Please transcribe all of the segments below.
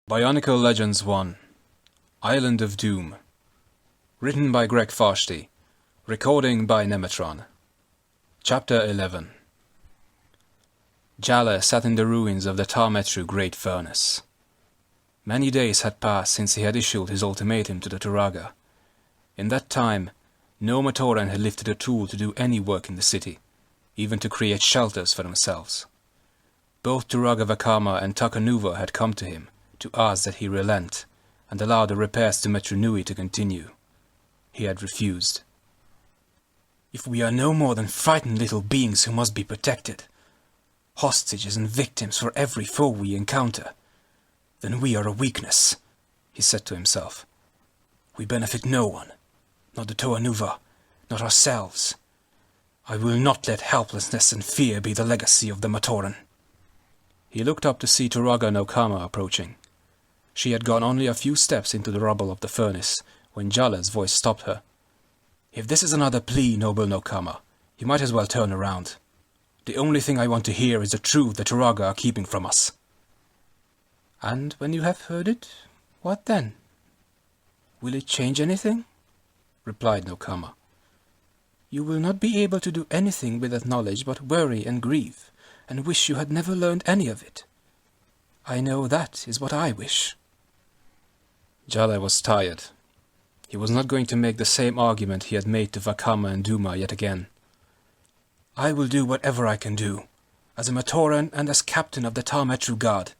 BIONICLE Legends 1 Island of Doom. Written by Greg Farshty. Recording by Nemetron. Chapter 11. Jala sat in the ruins of the Tarmetru Great Furnace. Many days had passed since he had issued his ultimatum to the Turaga. In that time, no Matoran had lifted a tool to do any work in the city, even to create shelters for themselves. Both Turaga Vakama and Takanuva had come to him to ask that he relent and allow the repairs to Metru Nui to continue. He had refused. "If we are no more than frightened little beings who must be protected, hostages and victims for every foe we encounter, then we are a weakness," he said to himself. "We benefit no one, not the Toanuva, not ourselves. I will not let helplessness and fear be the legacy of the Matoran." He looked up to see Turaga Nokama approaching. She had gone only a few steps into the rubble of the furnace when Jala's voice stopped her. "If this is another plea, noble Nokama, you might as well turn around. The only thing I want to hear is the truth the Turaga are keeping from us." "And when you have heard it, what then? Will it change anything?" replied Nokama. "You will not be able to do anything with that knowledge but worry and grieve, and wish you had never learned any of it. I know that is what I wish." Jala was tired. He was not going to make the same argument he had made to Vakama and Duma yet again. "I will do whatever I can do, as a Matoran and as captain of the Tarmetru Guard."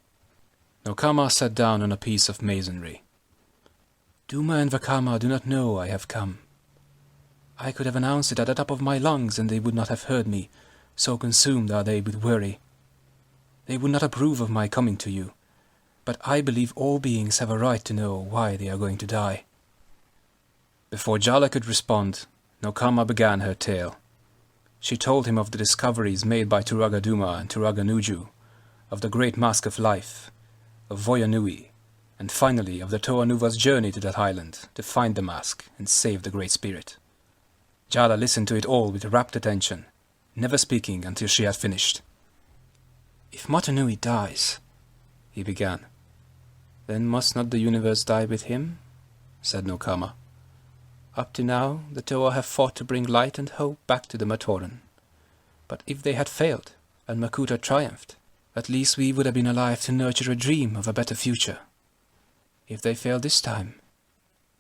Nokama sat down on a piece of masonry. "Duma and Vakama do not know I have come. I could have announced it at the top of my lungs and they would not have heard me, so consumed are they with worry. They would not approve of my coming to you, but I believe all beings have a right to know why they are going to die." Before Jala could respond, Nokama began her tale. She told him of the discoveries made by Turaga Duma and Turaga Nuju, of the great mask of life, of Voyanui, and finally of the Toanuva's journey to that island to find the mask and save the Great Spirit. Jala listened to it all with rapt attention, never speaking until she had finished. "If Motunui dies," he began. "Then must not the universe die with him?" said Nokama. "Up to now, the Toa have fought to bring light and hope back to the Matoran. But if they had failed, and Makuta triumphed, at least we would have been alive to nurture a dream of a better future. If they fail this time,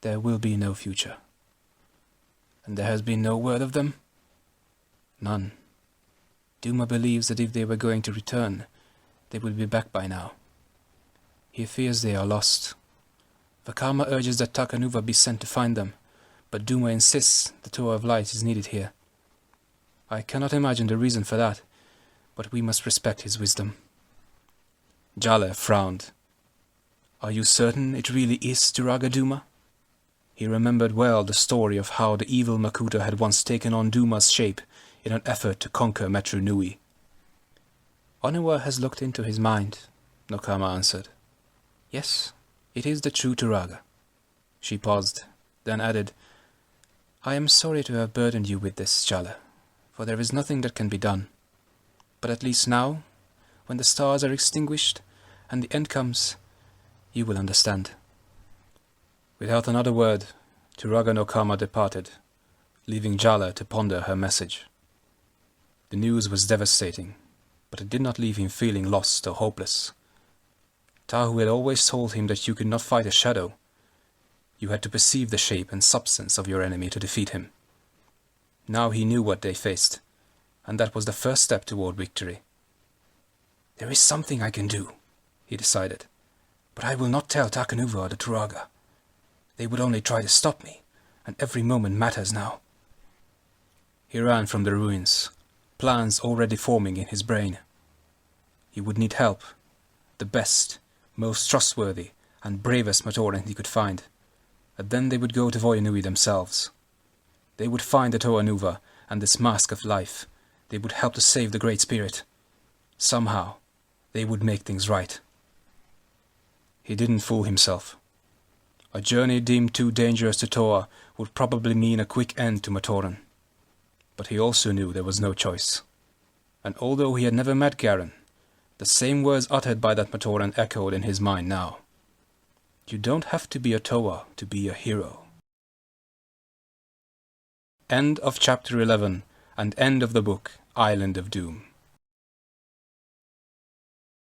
there will be no future." "And there has been no word of them?" "None. Duma believes that if they were going to return, they would be back by now. He fears they are lost. Vakama urges that Takanuva be sent to find them, but Duma insists the Toa of Light is needed here. I cannot imagine the reason for that, but we must respect his wisdom." Jala frowned. "Are you certain it really is Turaga Duma?" He remembered well the story of how the evil Makuta had once taken on Duma's shape in an effort to conquer Metru Nui. "Onuwa has looked into his mind," Nokama answered. "Yes, it is the true Turaga." She paused, then added, "I am sorry to have burdened you with this, Jala, for there is nothing that can be done. But at least now, when the stars are extinguished and the end comes, you will understand." Without another word, Turaga Nokama departed, leaving Jala to ponder her message. The news was devastating, but it did not leave him feeling lost or hopeless. Tahu had always told him that you could not fight a shadow. You had to perceive the shape and substance of your enemy to defeat him. Now he knew what they faced, and that was the first step toward victory. "There is something I can do," he decided, "but I will not tell Takanuva or the Turaga. They would only try to stop me, and every moment matters now." He ran from the ruins, plans already forming in his brain. He would need help, the best, most trustworthy, and bravest Matoran he could find, and then they would go to Voyanui themselves. They would find the Toanuva and this mask of life. They would help to save the Great Spirit. Somehow, they would make things right. He didn't fool himself. A journey deemed too dangerous to Toa would probably mean a quick end to Matoran. But he also knew there was no choice. And although he had never met Garen, the same words uttered by that Matoran echoed in his mind now. You don't have to be a Toa to be a hero. End of chapter 11 and end of the book Island of Doom.